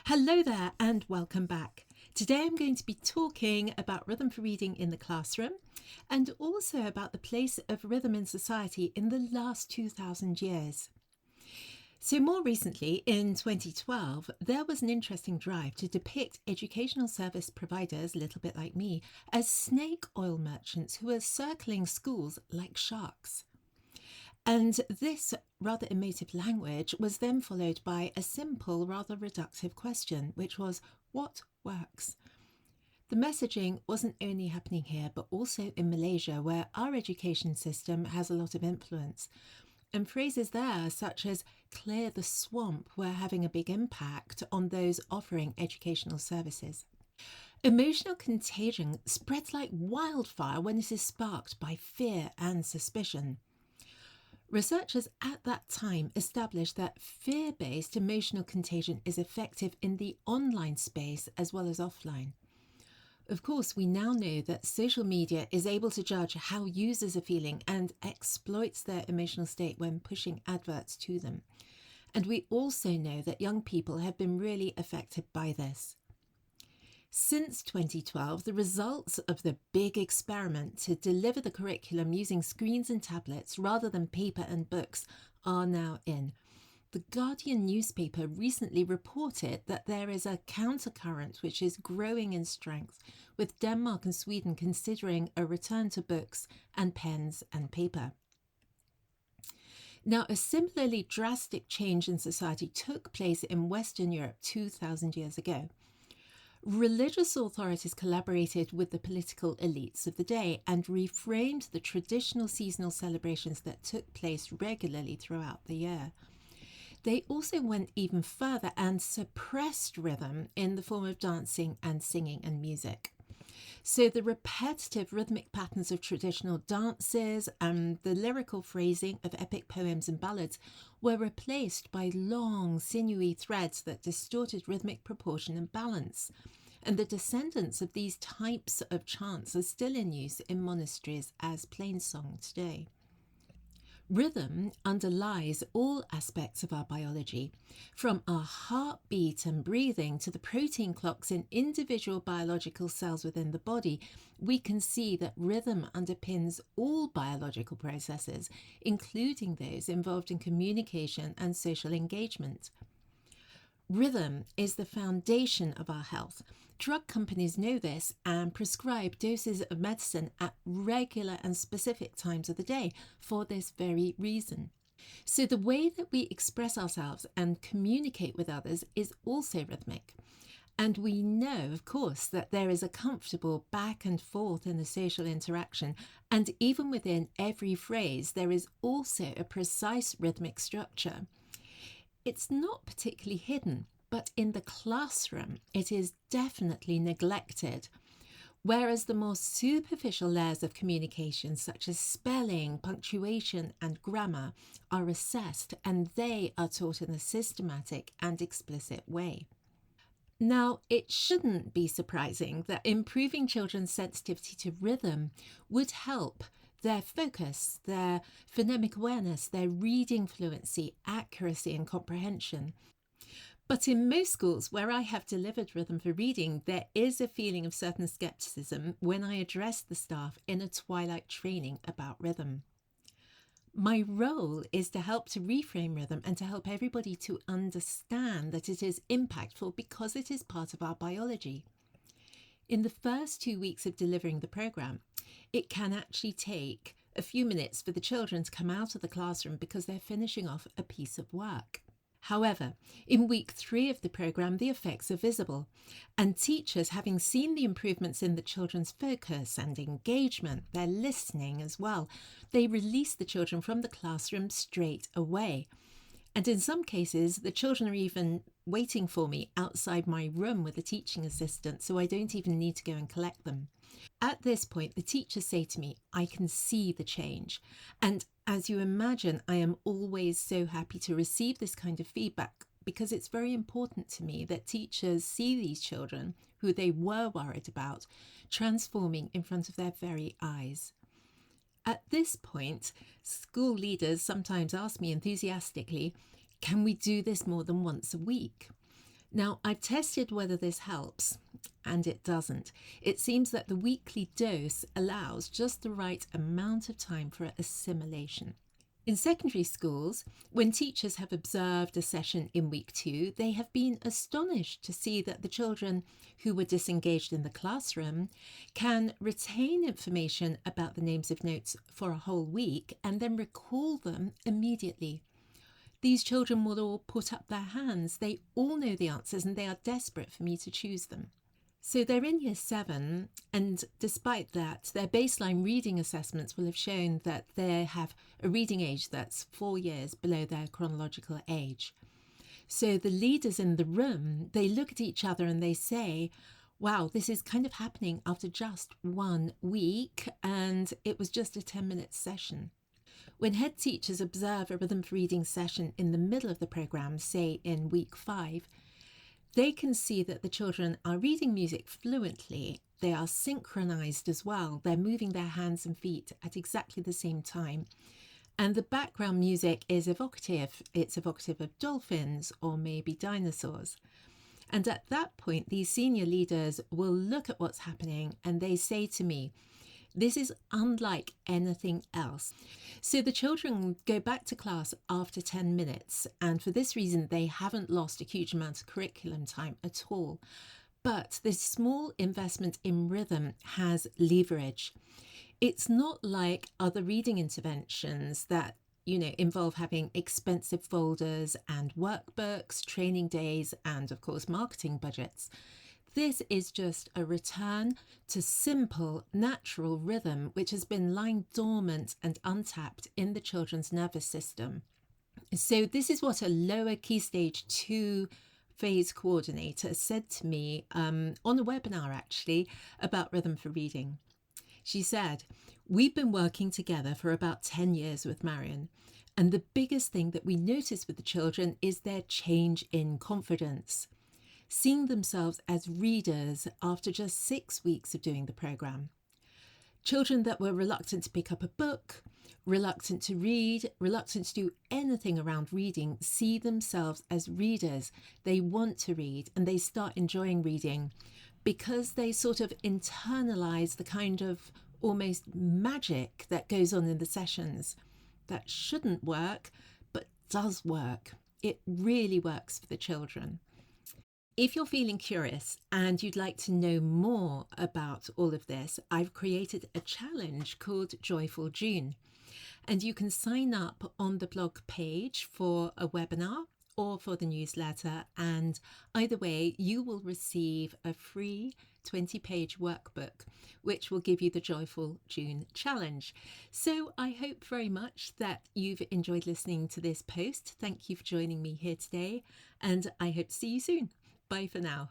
Hello there and welcome back. Today I'm going to be talking about rhythm for reading in the classroom and also about the place of rhythm in society in the last 2000 years. So more recently, in 2012, there was an interesting drive to depict educational service providers, a little bit like me, as snake oil merchants who are circling schools like sharks. And this rather emotive language was then followed by a simple, rather reductive question, which was, what works? The messaging wasn't only happening here, but also in Malaysia, where our education system has a lot of influence. And phrases there, such as clear the swamp, were having a big impact on those offering educational services. Emotional contagion spreads like wildfire when it is sparked by fear and suspicion. Researchers at that time established that fear-based emotional contagion is effective in the online space as well as offline. Of course, we now know that social media is able to judge how users are feeling and exploits their emotional state when pushing adverts to them. And we also know that young people have been really affected by this. Since 2012, the results of the big experiment to deliver the curriculum using screens and tablets rather than paper and books are now in. The Guardian newspaper recently reported that there is a countercurrent which is growing in strength, with Denmark and Sweden considering a return to books and pens and paper. Now, a similarly drastic change in society took place in Western Europe 2,000 years ago. Religious authorities collaborated with the political elites of the day and reframed the traditional seasonal celebrations that took place regularly throughout the year. They also went even further and suppressed rhythm in the form of dancing and singing and music. So the repetitive rhythmic patterns of traditional dances and the lyrical phrasing of epic poems and ballads were replaced by long, sinewy threads that distorted rhythmic proportion and balance. And the descendants of these types of chants are still in use in monasteries as plainsong today. Rhythm underlies all aspects of our biology, from our heartbeat and breathing to the protein clocks in individual biological cells within the body. We can see that rhythm underpins all biological processes, including those involved in communication and social engagement. Rhythm is the foundation of our health. Drug companies know this and prescribe doses of medicine at regular and specific times of the day for this very reason. So the way that we express ourselves and communicate with others is also rhythmic. And we know, of course, that there is a comfortable back and forth in the social interaction. And even within every phrase, there is also a precise rhythmic structure. It's not particularly hidden, but in the classroom, it is definitely neglected. Whereas the more superficial layers of communication, such as spelling, punctuation, and grammar, are assessed and they are taught in a systematic and explicit way. Now, it shouldn't be surprising that improving children's sensitivity to rhythm would help their focus, their phonemic awareness, their reading fluency, accuracy, and comprehension. But in most schools where I have delivered rhythm for reading, there is a feeling of certain skepticism when I address the staff in a twilight training about rhythm. My role is to help to reframe rhythm and to help everybody to understand that it is impactful because it is part of our biology. In the first 2 weeks of delivering the programme, it can actually take a few minutes for the children to come out of the classroom because they're finishing off a piece of work. However, in week 3 of the programme, the effects are visible, and teachers, having seen the improvements in the children's focus and engagement, their listening as well, they release the children from the classroom straight away. And in some cases, the children are even waiting for me outside my room with a teaching assistant, so I don't even need to go and collect them. At this point, the teachers say to me, I can see the change. And as you imagine, I am always so happy to receive this kind of feedback because it's very important to me that teachers see these children who they were worried about transforming in front of their very eyes. At this point, school leaders sometimes ask me enthusiastically, can we do this more than once a week? Now, I've tested whether this helps, and it doesn't. It seems that the weekly dose allows just the right amount of time for assimilation. In secondary schools, when teachers have observed a session in week 2, they have been astonished to see that the children who were disengaged in the classroom can retain information about the names of notes for a whole week and then recall them immediately. These children will all put up their hands. They all know the answers and they are desperate for me to choose them. So they're in year 7, and despite that, their baseline reading assessments will have shown that they have a reading age that's 4 years below their chronological age. So the leaders in the room, they look at each other and they say, wow, this is kind of happening after just 1 week, and it was just a 10-minute session. When head teachers observe a rhythm for reading session in the middle of the programme, say in week 5, they can see that the children are reading music fluently. They are synchronized as well. They're moving their hands and feet at exactly the same time. And the background music is evocative. It's evocative of dolphins or maybe dinosaurs. And at that point, these senior leaders will look at what's happening and they say to me, this is unlike anything else. So the children go back to class after 10 minutes, and for this reason, they haven't lost a huge amount of curriculum time at all. But this small investment in rhythm has leverage. It's not like other reading interventions that involve having expensive folders and workbooks, training days, and of course, marketing budgets. This is just a return to simple, natural rhythm, which has been lying dormant and untapped in the children's nervous system. So this is what a lower key stage 2 phase coordinator said to me on a webinar, actually, about rhythm for reading. She said, we've been working together for about 10 years with Marion, and the biggest thing that we notice with the children is their change in confidence, seeing themselves as readers after just 6 weeks of doing the programme. Children that were reluctant to pick up a book, reluctant to read, reluctant to do anything around reading, see themselves as readers. They want to read and they start enjoying reading because they sort of internalize the kind of almost magic that goes on in the sessions. That shouldn't work, but does work. It really works for the children. If you're feeling curious and you'd like to know more about all of this, I've created a challenge called Joyful June. And you can sign up on the blog page for a webinar or for the newsletter. And either way, you will receive a free 20-page workbook, which will give you the Joyful June challenge. So I hope very much that you've enjoyed listening to this post. Thank you for joining me here today, and I hope to see you soon. Bye for now.